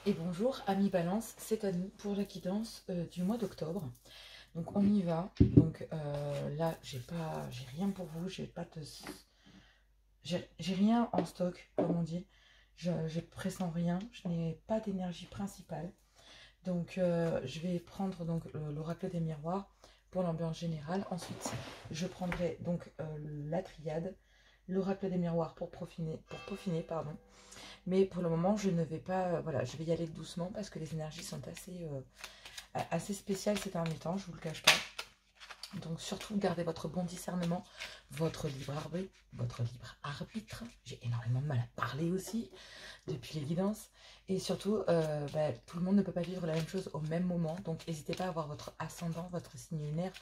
Et bonjour amis Balance, c'est à nous pour la guidance du mois d'octobre. Donc on y va. Donc là j'ai rien pour vous, j'ai rien en stock comme on dit. Je pressens rien, je n'ai pas d'énergie principale. Donc je vais prendre donc l'oracle des miroirs pour l'ambiance générale. Ensuite je prendrai donc la triade, l'oracle des miroirs pour peaufiner, pardon. Mais pour le moment, je ne vais pas... voilà, je vais y aller doucement parce que les énergies sont assez spéciales ces derniers temps, je ne vous le cache pas. Donc surtout, gardez votre bon discernement, votre libre arbitre. J'ai énormément de mal à parler aussi depuis les guidances. Et surtout, tout le monde ne peut pas vivre la même chose au même moment. Donc n'hésitez pas à avoir votre ascendant, votre signe lunaire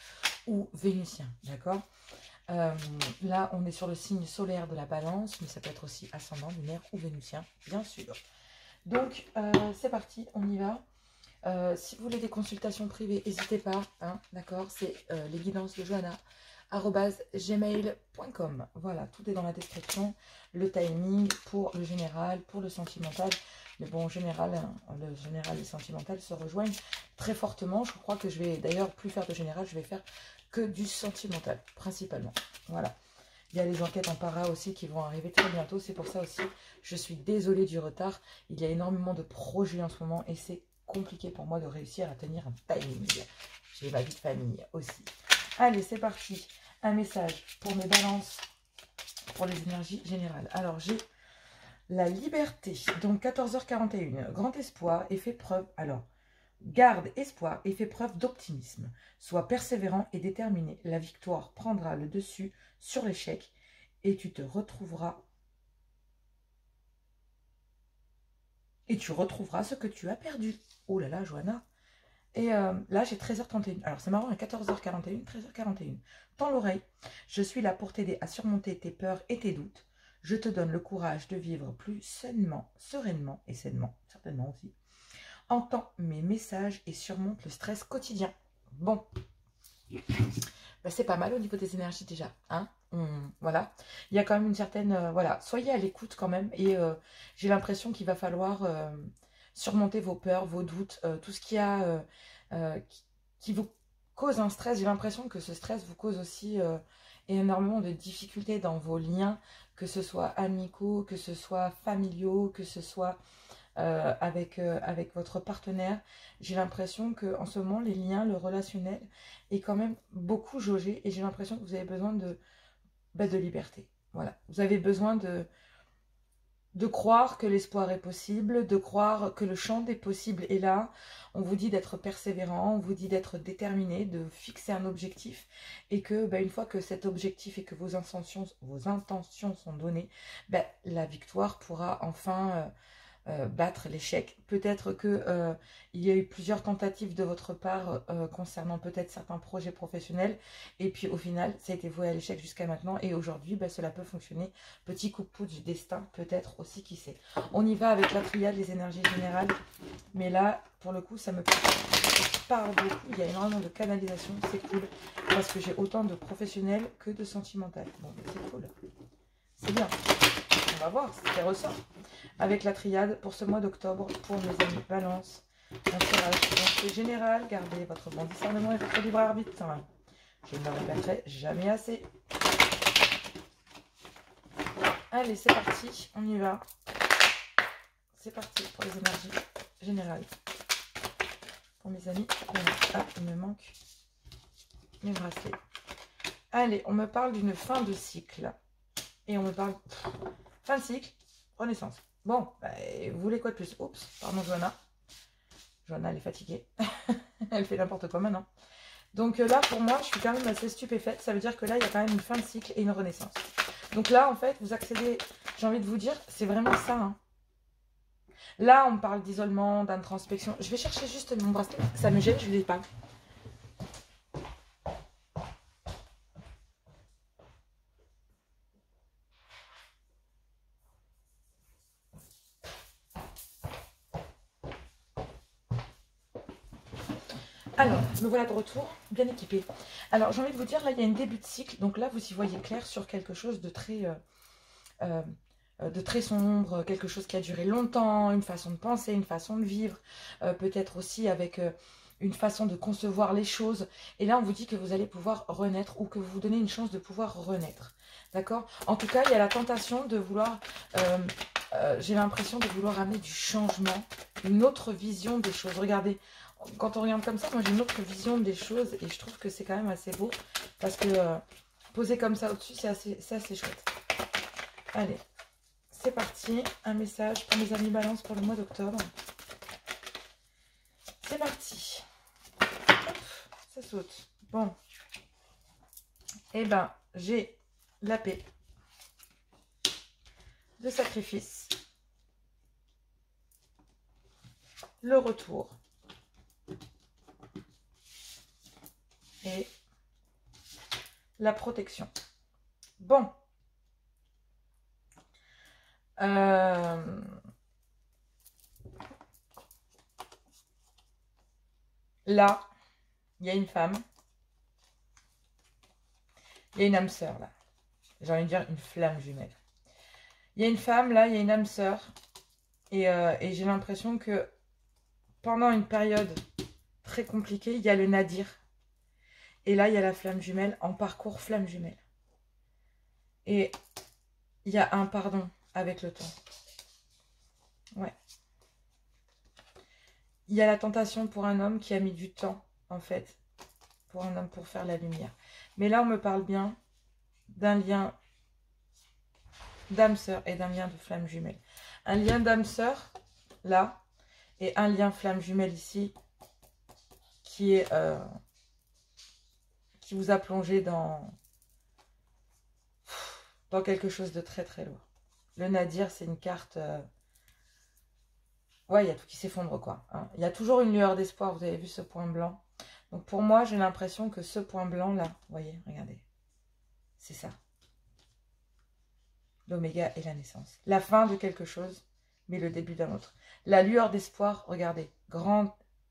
ou vénusien, d'accord? Là, on est sur le signe solaire de la balance, mais ça peut être aussi ascendant, lunaire ou vénusien, bien sûr. Donc, c'est parti, on y va. Si vous voulez des consultations privées, n'hésitez pas, hein, d'accord? C'est les guidances de Johanna, @gmail.com. Voilà, tout est dans la description. Le timing pour le général, pour le sentimental. Mais bon, en général, hein, le général et le sentimental se rejoignent très fortement. Je crois que je vais d'ailleurs plus faire de général, je vais faire que du sentimental, principalement. Voilà. Il y a les enquêtes en para aussi qui vont arriver très bientôt. C'est pour ça aussi, je suis désolée du retard. Il y a énormément de projets en ce moment et c'est compliqué pour moi de réussir à tenir un timing. J'ai ma vie de famille aussi. Allez, c'est parti. Un message pour mes balances, pour les énergies générales. Alors, j'ai la liberté. Donc, 14h41. Grand espoir et fait preuve... Alors, garde espoir et fais preuve d'optimisme. Sois persévérant et déterminé. La victoire prendra le dessus sur l'échec et tu te retrouveras tu retrouveras ce que tu as perdu. Oh là là, Johanna. Et là, j'ai 13h31. Alors, c'est marrant, à 14h41, 13h41. Tends l'oreille. Je suis là pour t'aider à surmonter tes peurs et tes doutes. Je te donne le courage de vivre plus sainement, sereinement et sainement, certainement aussi. Entends mes messages et surmonte le stress quotidien. Bon, ben, c'est pas mal au niveau des énergies déjà. Hein, voilà, il y a quand même une certaine... voilà, soyez à l'écoute quand même. Et j'ai l'impression qu'il va falloir surmonter vos peurs, vos doutes, tout ce qui a qui vous cause un stress. J'ai l'impression que ce stress vous cause aussi énormément de difficultés dans vos liens, que ce soit amicaux, que ce soit familiaux, que ce soit avec votre partenaire. J'ai l'impression qu'en ce moment, les liens, le relationnel est quand même beaucoup jaugé et j'ai l'impression que vous avez besoin de liberté. Voilà, vous avez besoin de croire que l'espoir est possible, de croire que le champ des possibles est là. On vous dit d'être persévérant, on vous dit d'être déterminé, de fixer un objectif et que une fois que cet objectif et que vos intentions sont données, la victoire pourra enfin battre l'échec. Peut-être que il y a eu plusieurs tentatives de votre part concernant peut-être certains projets professionnels et puis au final ça a été voué à l'échec jusqu'à maintenant et aujourd'hui cela peut fonctionner. Petit coup de pouce du destin peut-être aussi, qui sait. On y va avec la triade, les énergies générales, mais là pour le coup ça me parle beaucoup. Il y a énormément de canalisation, c'est cool parce que j'ai autant de professionnels que de sentimental. Bon, c'est cool, c'est bien. On va voir ce qui ressort avec la triade pour ce mois d'octobre pour mes amis Balance. Un tirage général, gardez votre bon discernement et votre libre arbitre. Je ne le répéterai jamais assez. Allez, c'est parti, on y va. C'est parti pour les énergies générales. Pour mes amis, ah, il me manque mes bracelets. Allez, on me parle d'une fin de cycle. Et on me parle... fin de cycle, renaissance. Bon, vous voulez quoi de plus? Oups, pardon Johanna. Johanna, elle est fatiguée. Elle fait n'importe quoi maintenant. Donc là, pour moi, je suis quand même assez stupéfaite. Ça veut dire que là, il y a quand même une fin de cycle et une renaissance. Donc là, en fait, vous accédez... J'ai envie de vous dire, c'est vraiment ça. Hein. Là, on parle d'isolement, d'introspection. Je vais chercher juste mon bracelet. Ça me gêne, je ne l'ai pas. Alors, me voilà de retour, bien équipée. Alors, j'ai envie de vous dire, là, il y a un début de cycle. Donc là, vous y voyez clair sur quelque chose de très de très sombre, quelque chose qui a duré longtemps, une façon de penser, une façon de vivre, peut-être aussi avec une façon de concevoir les choses. Et là, on vous dit que vous allez pouvoir renaître ou que vous vous donnez une chance de pouvoir renaître. D'accord? En tout cas, il y a la tentation de vouloir, j'ai l'impression de vouloir amener du changement, une autre vision des choses. Regardez, quand on regarde comme ça, moi j'ai une autre vision des choses et je trouve que c'est quand même assez beau parce que poser comme ça au-dessus, c'est assez chouette. Allez, c'est parti. Un message pour mes amis Balance pour le mois d'octobre. C'est parti. Hop, ça saute. Bon. Eh ben, j'ai la paix. Le sacrifice. Le retour. Et la protection. Bon. Là, il y a une femme. Il y a une âme sœur, là. J'ai envie de dire une flamme jumelle. Il y a une femme, là, il y a une âme sœur. Et j'ai l'impression que pendant une période très compliquée, il y a le nadir. Et là, il y a la flamme jumelle en parcours flamme jumelle. Et il y a un pardon avec le temps. Ouais. Il y a la tentation pour un homme qui a mis du temps, en fait, pour un homme pour faire la lumière. Mais là, on me parle bien d'un lien d'âme sœur et d'un lien de flamme jumelle. Un lien d'âme sœur, là, et un lien flamme jumelle ici, qui est qui vous a plongé dans quelque chose de très très lourd. Le nadir, c'est une carte... ouais, il y a tout qui s'effondre, quoi. Hein. Il y a toujours une lueur d'espoir, vous avez vu ce point blanc. Donc pour moi, j'ai l'impression que ce point blanc, là, vous voyez, regardez, c'est ça. L'oméga et la naissance. La fin de quelque chose, mais le début d'un autre. La lueur d'espoir, regardez,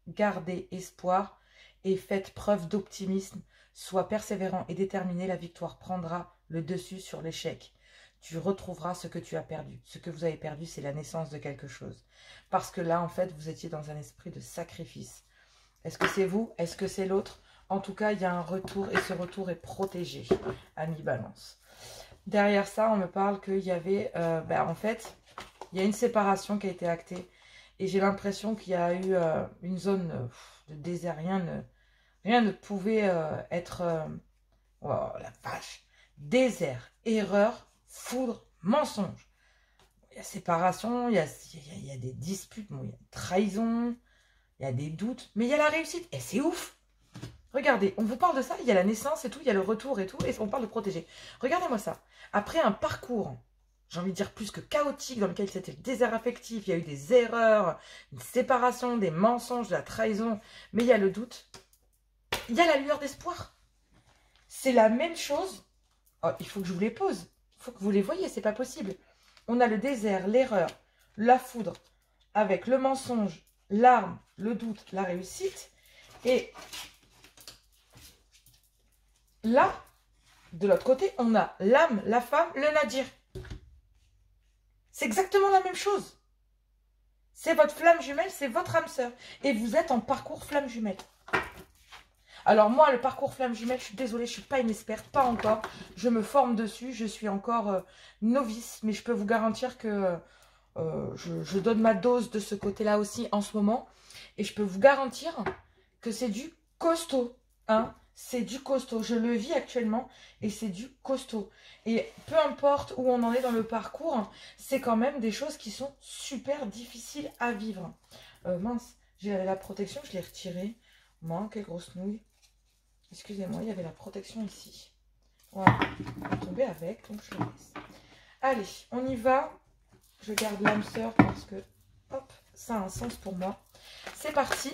gardez espoir et faites preuve d'optimisme. Sois persévérant et déterminé, la victoire prendra le dessus sur l'échec. Tu retrouveras ce que tu as perdu. Ce que vous avez perdu, c'est la naissance de quelque chose. Parce que là, en fait, vous étiez dans un esprit de sacrifice. Est-ce que c'est vous? Est-ce que c'est l'autre? En tout cas, il y a un retour et ce retour est protégé, ami Balance. Derrière ça, on me parle qu'il y avait, en fait, il y a une séparation qui a été actée. Et j'ai l'impression qu'il y a eu une zone de désert. Rien ne pouvait être... oh la vache! Désert, erreur, foudre, mensonge. Il y a séparation, il y a des disputes, bon, il y a trahison, il y a des doutes, mais il y a la réussite. Et c'est ouf! Regardez, on vous parle de ça, il y a la naissance et tout, il y a le retour et tout, et on parle de protéger. Regardez-moi ça. Après un parcours, j'ai envie de dire plus que chaotique, dans lequel c'était le désert affectif, il y a eu des erreurs, une séparation, des mensonges, de la trahison, mais il y a le doute. Il y a la lueur d'espoir. C'est la même chose. Oh, il faut que je vous les pose. Il faut que vous les voyez, c'est pas possible. On a le désert, l'erreur, la foudre, avec le mensonge, l'arme, le doute, la réussite. Et là, de l'autre côté, on a l'âme, la femme, le nadir. C'est exactement la même chose. C'est votre flamme jumelle, c'est votre âme sœur. Et vous êtes en parcours flamme jumelle. Alors moi, le parcours flamme jumelle, je suis désolée, je ne suis pas une experte, pas encore. Je me forme dessus, je suis encore novice, mais je peux vous garantir que je donne ma dose de ce côté-là aussi en ce moment. Et je peux vous garantir que c'est du costaud, hein. C'est du costaud. Je le vis actuellement et c'est du costaud. Et peu importe où on en est dans le parcours, c'est quand même des choses qui sont super difficiles à vivre. Mince, j'avais la protection, je l'ai retirée. Moi, quelle grosse nouille. Excusez-moi, il y avait la protection ici. Voilà, on va tomber avec, donc je le laisse. Allez, on y va. Je garde l'âme sœur parce que, hop, ça a un sens pour moi. C'est parti.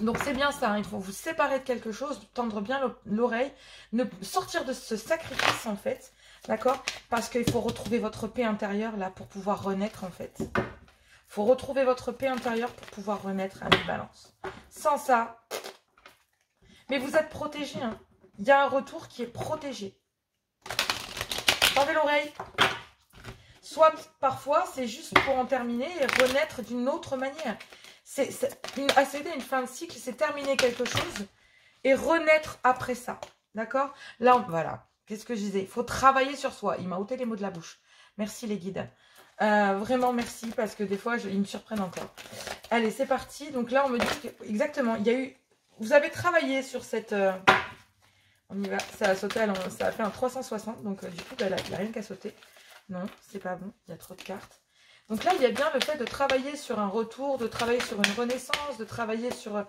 Donc c'est bien ça, hein, il faut vous séparer de quelque chose, tendre bien l'oreille, ne sortir de ce sacrifice en fait, d'accord? Parce qu'il faut retrouver votre paix intérieure là pour pouvoir renaître en fait. Il faut retrouver votre paix intérieure pour pouvoir renaître à mi-balance. Sans ça, mais vous êtes protégé, hein. Il y a un retour qui est protégé. Tendez l'oreille. soit parfois c'est juste pour en terminer et renaître d'une autre manière. Accéder à une fin de cycle, c'est terminer quelque chose et renaître après ça. D'accord? Là, voilà. Qu'est-ce que je disais? Il faut travailler sur soi. Il m'a ôté les mots de la bouche. Merci les guides. Vraiment merci parce que des fois, ils me surprennent encore. Allez, c'est parti. Donc là, on me dit que, exactement, il y a eu... Vous avez travaillé sur cette... on y va. Ça a sauté, ça a fait un 360. Donc du coup, il n'y a rien qu'à sauter. Non, c'est pas bon. Il y a trop de cartes. Donc là, il y a bien le fait de travailler sur un retour, de travailler sur une renaissance, de travailler sur...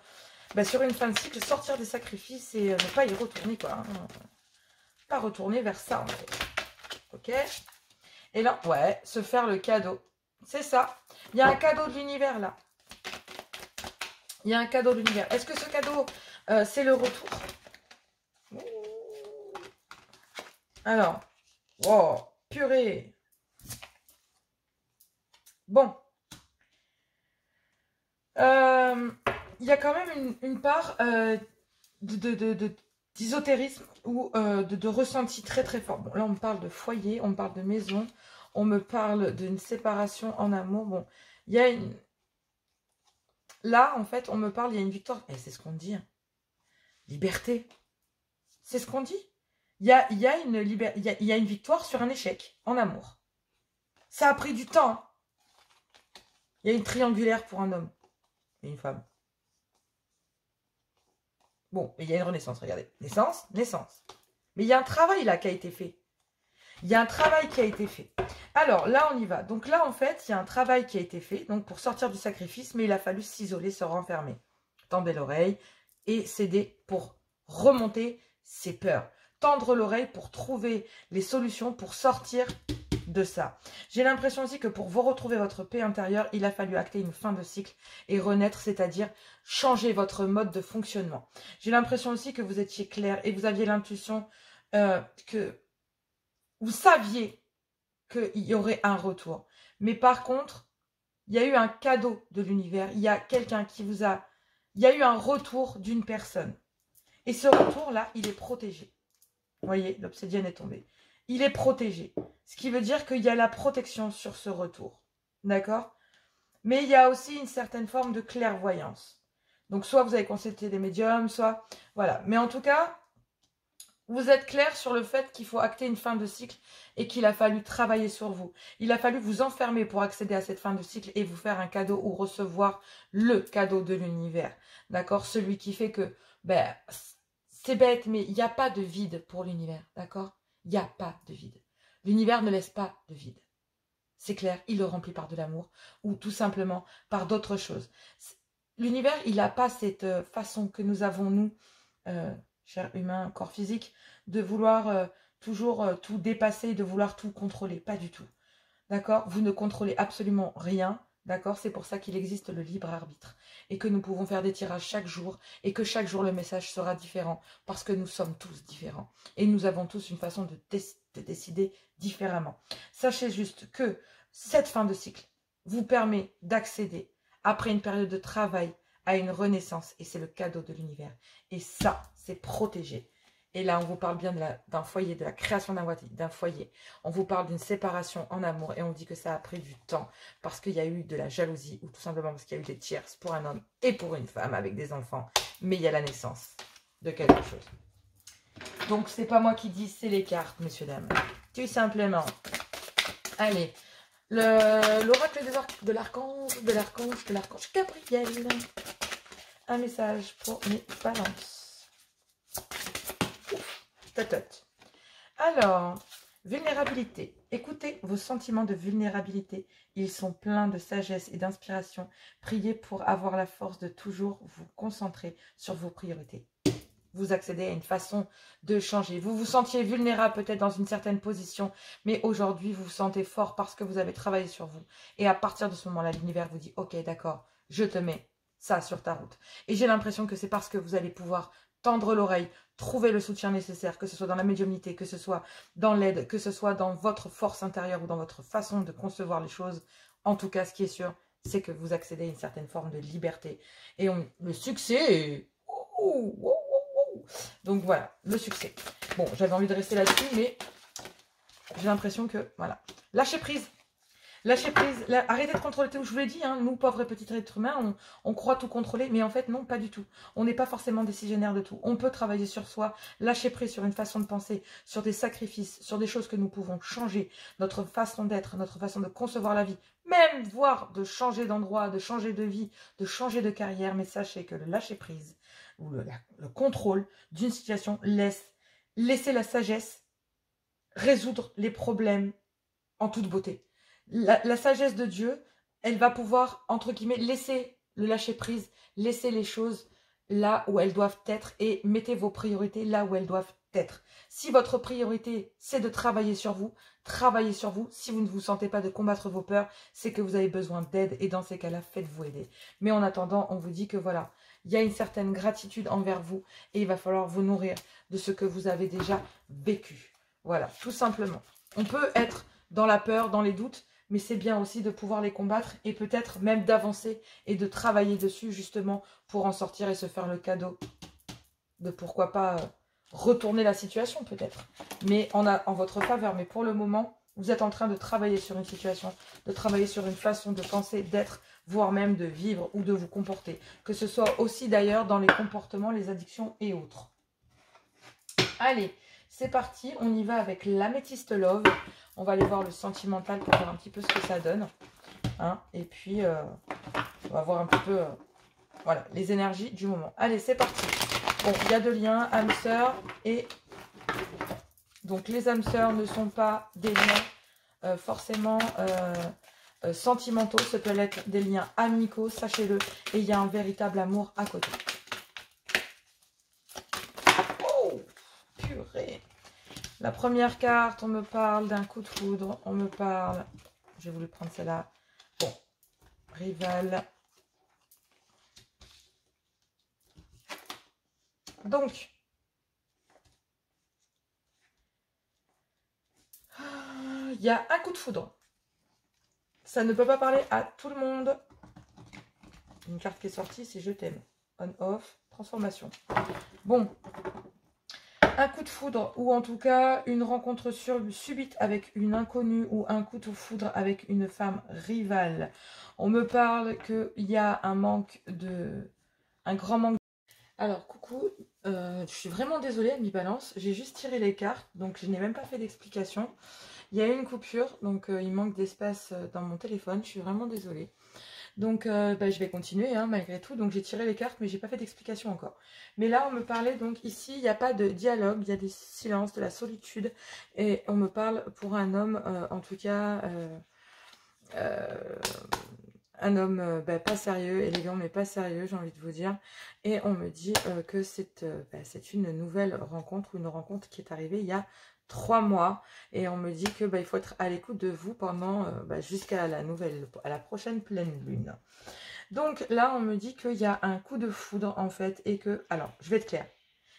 sur une fin de cycle, sortir des sacrifices et ne pas y retourner, quoi. Hein. Pas retourner vers ça, en fait. Ok? Et là, ouais, se faire le cadeau. C'est ça. Il y a un cadeau de l'univers, là. Il y a un cadeau de l'univers. Est-ce que ce cadeau, c'est le retour? Alors, wow, purée. Bon. Il y a quand même une part d'ésotérisme ou de ressenti très très fort. Bon, là, on me parle de foyer, on me parle de maison, on me parle d'une séparation en amour. Bon, il y a une... Là, en fait, on me parle, il y a une victoire. Et c'est ce qu'on dit. Hein. Liberté. C'est ce qu'on dit. Il y a une victoire sur un échec en amour. Ça a pris du temps. Hein. Il y a une triangulaire pour un homme et une femme. Bon, il y a une renaissance, regardez. Naissance, naissance. Mais il y a un travail là qui a été fait. Il y a un travail qui a été fait. Alors, là, on y va. Donc là, en fait, il y a un travail qui a été fait donc pour sortir du sacrifice, mais il a fallu s'isoler, se renfermer. Tendez l'oreille et céder pour remonter ses peurs. Tendre l'oreille pour trouver les solutions pour sortir de ça. J'ai l'impression aussi que pour vous retrouver votre paix intérieure, il a fallu acter une fin de cycle et renaître, c'est-à-dire changer votre mode de fonctionnement. J'ai l'impression aussi que vous étiez clair et vous aviez l'intuition que vous saviez qu'il y aurait un retour. Mais par contre, il y a eu un cadeau de l'univers. Il y a quelqu'un qui vous a... Il y a eu un retour d'une personne. Et ce retour-là, il est protégé. Vous voyez, l'obsidienne est tombée. Il est protégé. Ce qui veut dire qu'il y a la protection sur ce retour. D'accord? Mais il y a aussi une certaine forme de clairvoyance. Donc, soit vous avez consulté des médiums, soit... Voilà. Mais en tout cas, vous êtes clair sur le fait qu'il faut acter une fin de cycle et qu'il a fallu travailler sur vous. Il a fallu vous enfermer pour accéder à cette fin de cycle et vous faire un cadeau ou recevoir le cadeau de l'univers. D'accord? Celui qui fait que... c'est bête, mais il n'y a pas de vide pour l'univers. D'accord? Il n'y a pas de vide. L'univers ne laisse pas de vide. C'est clair, il le remplit par de l'amour ou tout simplement par d'autres choses. L'univers, il n'a pas cette façon que nous avons, nous, chers humains, corps physique, de vouloir toujours tout dépasser, de vouloir tout contrôler. Pas du tout. D'accord? Vous ne contrôlez absolument rien. D'accord? C'est pour ça qu'il existe le libre arbitre. Et que nous pouvons faire des tirages chaque jour. Et que chaque jour, le message sera différent. Parce que nous sommes tous différents. Et nous avons tous une façon de décider différemment. Sachez juste que cette fin de cycle vous permet d'accéder, après une période de travail, à une renaissance. Et c'est le cadeau de l'univers. Et ça, c'est protégé. Et là, on vous parle bien d'un foyer, de la création d'un foyer. On vous parle d'une séparation en amour. Et on dit que ça a pris du temps. Parce qu'il y a eu de la jalousie. Ou tout simplement parce qu'il y a eu des tierces pour un homme et pour une femme avec des enfants. Mais il y a la naissance de quelque chose. Donc, c'est pas moi qui dis, c'est les cartes, messieurs, dames. Tout simplement. Allez. L'oracle de l'archange Gabriel. Un message pour mes balances. Alors, vulnérabilité. Écoutez vos sentiments de vulnérabilité. Ils sont pleins de sagesse et d'inspiration. Priez pour avoir la force de toujours vous concentrer sur vos priorités. Vous accédez à une façon de changer. Vous vous sentiez vulnérable peut-être dans une certaine position, mais aujourd'hui, vous vous sentez fort parce que vous avez travaillé sur vous. Et à partir de ce moment-là, l'univers vous dit « Ok, d'accord, je te mets ça sur ta route. » Et j'ai l'impression que c'est parce que vous allez pouvoir tendre l'oreille, trouver le soutien nécessaire, que ce soit dans la médiumnité, que ce soit dans l'aide, que ce soit dans votre force intérieure ou dans votre façon de concevoir les choses. En tout cas, ce qui est sûr, c'est que vous accédez à une certaine forme de liberté. Et le succès est... Donc voilà, le succès. Bon, j'avais envie de rester là-dessus, mais j'ai l'impression que, voilà. Lâchez prise. Lâchez prise, arrêtez de contrôler tout. Je vous l'ai dit, hein, nous, pauvres petits êtres humains, on croit tout contrôler, mais en fait, non, pas du tout. On n'est pas forcément décisionnaire de tout. On peut travailler sur soi, lâcher prise sur une façon de penser, sur des sacrifices, sur des choses que nous pouvons changer, notre façon d'être, notre façon de concevoir la vie, même voire de changer d'endroit, de changer de vie, de changer de carrière. Mais sachez que le lâcher prise ou le contrôle d'une situation laisser la sagesse résoudre les problèmes en toute beauté. La sagesse de Dieu, elle va pouvoir, entre guillemets, laisser le lâcher prise, laisser les choses là où elles doivent être et mettez vos priorités là où elles doivent être. Si votre priorité, c'est de travailler sur vous, travaillez sur vous. Si vous ne vous sentez pas de combattre vos peurs, c'est que vous avez besoin d'aide et dans ces cas-là, faites-vous aider. Mais en attendant, on vous dit que voilà, il y a une certaine gratitude envers vous et il va falloir vous nourrir de ce que vous avez déjà vécu. Voilà, tout simplement. On peut être dans la peur, dans les doutes, mais c'est bien aussi de pouvoir les combattre et peut-être même d'avancer et de travailler dessus justement pour en sortir et se faire le cadeau de pourquoi pas retourner la situation peut-être, mais en votre faveur. Mais pour le moment, vous êtes en train de travailler sur une situation, de travailler sur une façon de penser, d'être, voire même de vivre ou de vous comporter. Que ce soit aussi d'ailleurs dans les comportements, les addictions et autres. Allez, c'est parti, on y va avec l'améthyste love. On va aller voir le sentimental pour voir un petit peu ce que ça donne. Hein, et puis, on va voir un petit peu voilà, les énergies du moment. Allez, c'est parti. Bon, il y a deux liens, âme sœur et... Donc, les âmes sœurs ne sont pas des liens forcément sentimentaux. Ce peut être des liens amicaux, sachez-le. Et il y a un véritable amour à côté. Oh, purée. La première carte, on me parle d'un coup de foudre. On me parle... J'ai voulu prendre celle-là. Bon, rival. Donc, il y a un coup de foudre. Ça ne peut pas parler à tout le monde. Une carte qui est sortie, c'est je t'aime. On-off, transformation. Bon. Un coup de foudre, ou en tout cas, une rencontre subite avec une inconnue, ou un coup de foudre avec une femme rivale. On me parle qu'il y a un manque de... Un grand manque. Alors, coucou, je suis vraiment désolée, mi-balance. J'ai juste tiré les cartes, donc je n'ai même pas fait d'explication. Il y a eu une coupure, donc il manque d'espace dans mon téléphone. Je suis vraiment désolée. Donc, je vais continuer, hein, malgré tout. Donc, j'ai tiré les cartes, mais j'ai pas fait d'explication encore. Mais là, on me parlait, donc ici, il n'y a pas de dialogue. Il y a des silences, de la solitude. Et on me parle pour un homme, en tout cas... un homme pas sérieux, élégant mais pas sérieux, j'ai envie de vous dire. Et on me dit que c'est une nouvelle rencontre, ou une rencontre qui est arrivée il y a 3 mois. Et on me dit que il faut être à l'écoute de vous pendant jusqu'à la prochaine pleine lune. Donc là, on me dit qu'il y a un coup de foudre en fait. Et que, alors, je vais être claire.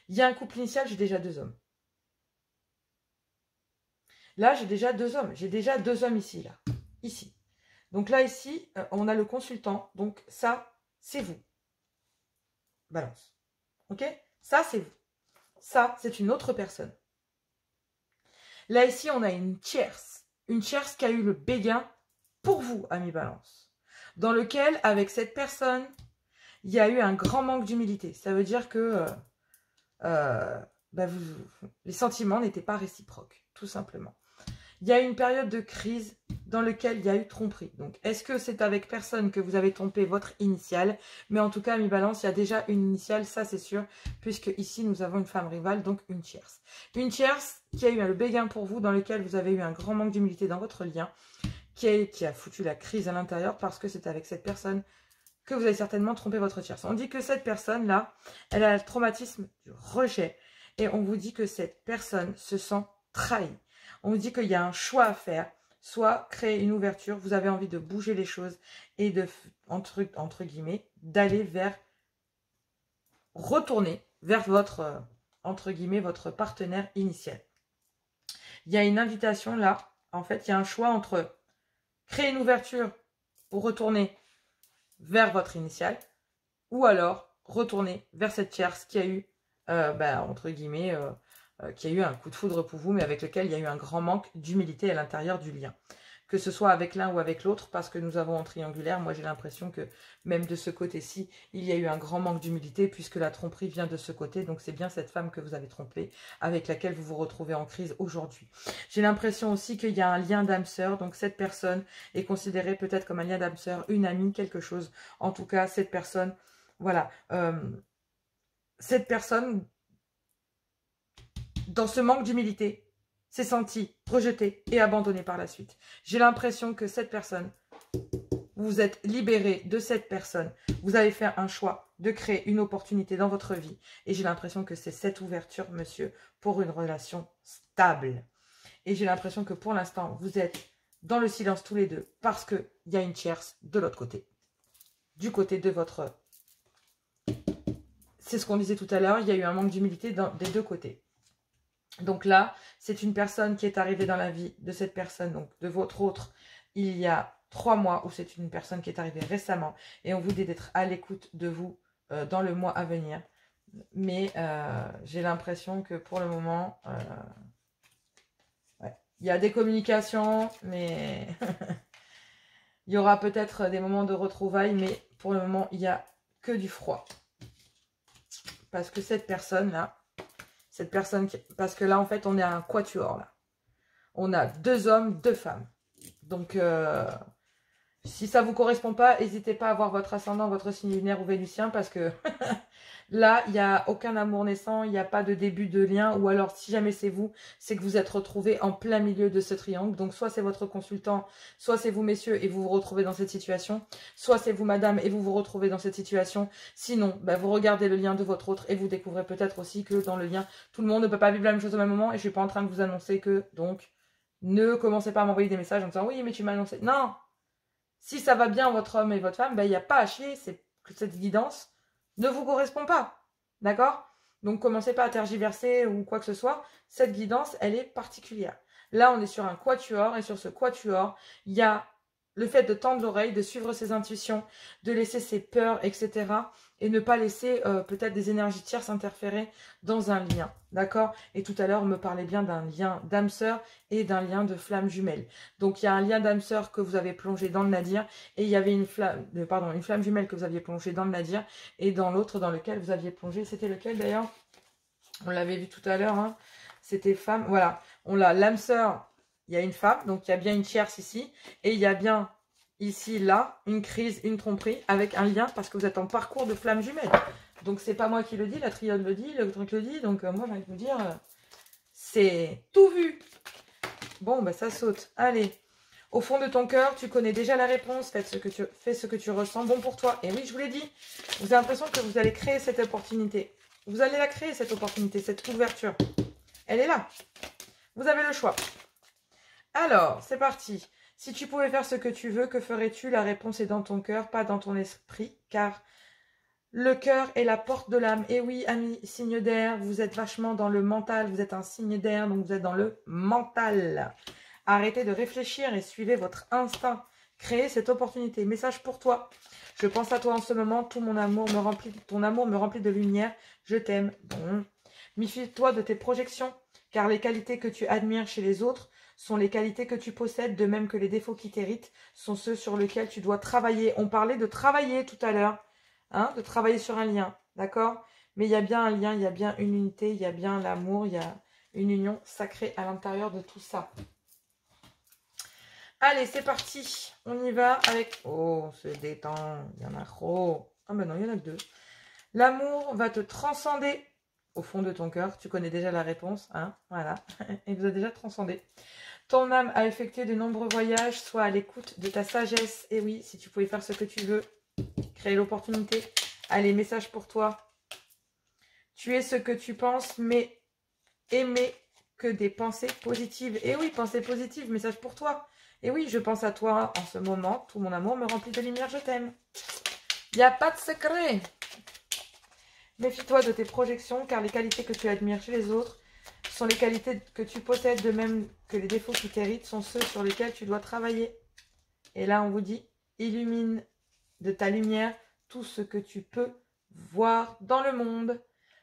Il y a un couple initial, j'ai déjà 2 hommes. Là, j'ai déjà 2 hommes. J'ai déjà 2 hommes ici, là. Ici. Donc là, ici, on a le consultant. Donc ça, c'est vous. Balance. Ok? Ça, c'est vous. Ça, c'est une autre personne. Là, ici, on a une tierce. Une tierce qui a eu le béguin pour vous, ami Balance. Dans lequel, avec cette personne, il y a eu un grand manque d'humilité. Ça veut dire que les sentiments n'étaient pas réciproques, tout simplement. Il y a eu une période de crise dans laquelle il y a eu tromperie. Donc, est-ce que c'est avec personne que vous avez trompé votre initiale? Mais en tout cas, mi balance, il y a déjà une initiale, ça c'est sûr, puisque ici, nous avons une femme rivale, donc une tierce. Une tierce qui a eu le béguin pour vous, dans lequel vous avez eu un grand manque d'humilité dans votre lien, qui a foutu la crise à l'intérieur, parce que c'est avec cette personne que vous avez certainement trompé votre tierce. On dit que cette personne-là, elle a le traumatisme du rejet, et on vous dit que cette personne se sent trahie. On vous dit qu'il y a un choix à faire, soit créer une ouverture, vous avez envie de bouger les choses et de, entre guillemets, d'aller vers, retourner vers votre, entre guillemets, votre partenaire initial. Il y a une invitation là, en fait, il y a un choix entre créer une ouverture pour retourner vers votre initial, ou alors retourner vers cette tierce qui a eu, entre guillemets, qui a eu un coup de foudre pour vous, mais avec lequel il y a eu un grand manque d'humilité à l'intérieur du lien. que ce soit avec l'un ou avec l'autre, parce que nous avons en triangulaire, moi j'ai l'impression que même de ce côté-ci, il y a eu un grand manque d'humilité, puisque la tromperie vient de ce côté, donc c'est bien cette femme que vous avez trompée, avec laquelle vous vous retrouvez en crise aujourd'hui. J'ai l'impression aussi qu'il y a un lien d'âme sœur, donc cette personne est considérée peut-être comme un lien d'âme sœur, une amie, quelque chose. En tout cas, cette personne, voilà, cette personne, dans ce manque d'humilité, s'est sentie rejetée et abandonnée par la suite. J'ai l'impression que cette personne, vous vous êtes libéré de cette personne. Vous avez fait un choix de créer une opportunité dans votre vie. Et j'ai l'impression que c'est cette ouverture, monsieur, pour une relation stable. Et j'ai l'impression que pour l'instant, vous êtes dans le silence tous les deux parce qu'il y a une tierce de l'autre côté. Du côté de votre... C'est ce qu'on disait tout à l'heure, il y a eu un manque d'humilité des deux côtés. Donc là, c'est une personne qui est arrivée dans la vie de cette personne, donc de votre autre, il y a 3 mois, ou c'est une personne qui est arrivée récemment. Et on vous dit d'être à l'écoute de vous dans le mois à venir. Mais j'ai l'impression que pour le moment, ouais, il y a des communications, mais il y aura peut-être des moments de retrouvailles, mais pour le moment, il n'y a que du froid. Parce que cette personne-là, parce que là, en fait, on est à un quatuor, là. On a 2 hommes, 2 femmes. Donc, si ça ne vous correspond pas, n'hésitez pas à voir votre ascendant, votre signe lunaire ou vénusien, parce que là, il n'y a aucun amour naissant, il n'y a pas de début de lien, ou alors, si jamais c'est vous, c'est que vous êtes retrouvés en plein milieu de ce triangle. Donc, soit c'est votre consultant, soit c'est vous, messieurs, et vous vous retrouvez dans cette situation, soit c'est vous, madame, et vous vous retrouvez dans cette situation. Sinon, bah, vous regardez le lien de votre autre, et vous découvrez peut-être aussi que dans le lien, tout le monde ne peut pas vivre la même chose au même moment, et je ne suis pas en train de vous annoncer que, donc, ne commencez pas à m'envoyer des messages en disant « Oui, mais tu m'as annoncé. » Non! Si ça va bien, votre homme et votre femme, ben, il n'y a pas à chier, c'est que cette guidance ne vous correspond pas. D'accord? Donc, commencez pas à tergiverser ou quoi que ce soit. Cette guidance, elle est particulière. Là, on est sur un quatuor, et sur ce quatuor, il y a le fait de tendre l'oreille, de suivre ses intuitions, de laisser ses peurs, etc. Et ne pas laisser peut-être des énergies tierces interférer dans un lien. D'accord? Et tout à l'heure, on me parlait bien d'un lien d'âme sœur et d'un lien de flamme jumelle. Donc, il y a un lien d'âme sœur que vous avez plongé dans le nadir, et il y avait une flamme jumelle que vous aviez plongée dans le nadir, et dans l'autre dans lequel vous aviez plongé. C'était lequel d'ailleurs? On l'avait vu tout à l'heure. Hein. C'était femme. Voilà. On l'a, l'âme sœur. Il y a une femme, donc il y a bien une tierce ici, et il y a bien ici, là, une crise, une tromperie, avec un lien, parce que vous êtes en parcours de flamme jumelle. Donc c'est pas moi qui le dis, la triode le dit, le truc le dit, donc moi j'ai envie de vous dire, c'est tout vu. Bon, bah ça saute. Allez, au fond de ton cœur, tu connais déjà la réponse, fais ce que tu ressens, bon pour toi. Et oui, je vous l'ai dit, vous avez l'impression que vous allez créer cette opportunité. Vous allez la créer, cette opportunité, cette ouverture. Elle est là. Vous avez le choix. Alors, c'est parti. Si tu pouvais faire ce que tu veux, que ferais-tu? La réponse est dans ton cœur, pas dans ton esprit, car le cœur est la porte de l'âme. Et oui, amis, signe d'air, vous êtes vachement dans le mental, vous êtes un signe d'air, donc vous êtes dans le mental. Arrêtez de réfléchir et suivez votre instinct. Créez cette opportunité. Message pour toi. Je pense à toi en ce moment, tout mon amour me remplit, ton amour me remplit de lumière. Je t'aime. Bon. Méfie-toi de tes projections, car les qualités que tu admires chez les autres sont les qualités que tu possèdes, de même que les défauts qui t'héritent sont ceux sur lesquels tu dois travailler. On parlait de travailler tout à l'heure, hein, de travailler sur un lien, d'accord? Mais il y a bien un lien, il y a bien une unité, il y a bien l'amour, il y a une union sacrée à l'intérieur de tout ça. Allez, c'est parti. On y va avec... Oh, se détend, il y en a trop. Ah ben non, il y en a que 2. L'amour va te transcender au fond de ton cœur. Tu connais déjà la réponse, hein? Voilà, il vous a déjà transcendé. Ton âme a effectué de nombreux voyages, sois à l'écoute de ta sagesse. Et oui, si tu pouvais faire ce que tu veux, créer l'opportunité. Allez, message pour toi. Tu es ce que tu penses, mais aimer que des pensées positives. Et oui, pensées positives, message pour toi. Et oui, je pense à toi en ce moment. Tout mon amour me remplit de lumière, je t'aime. Il n'y a pas de secret. Méfie-toi de tes projections, car les qualités que tu admires chez les autres sont les qualités que tu possèdes, de même que les défauts qui t'héritent sont ceux sur lesquels tu dois travailler. Et là, on vous dit, illumine de ta lumière tout ce que tu peux voir dans le monde.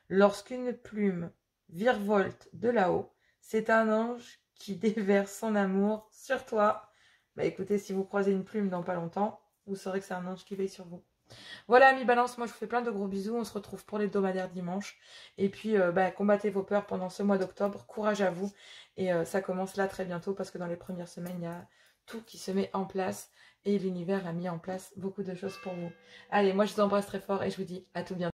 Lorsqu'une plume virevolte de là-haut, c'est un ange qui déverse son amour sur toi. Bah écoutez, si vous croisez une plume dans pas longtemps, vous saurez que c'est un ange qui veille sur vous. Voilà, amis Balance, moi je vous fais plein de gros bisous. On se retrouve pour l'hebdomadaire dimanche. Et puis, combattez vos peurs pendant ce mois d'octobre. Courage à vous. Et ça commence là très bientôt parce que dans les premières semaines, il y a tout qui se met en place. Et l'univers a mis en place beaucoup de choses pour vous. Allez, moi je vous embrasse très fort et je vous dis à tout bientôt.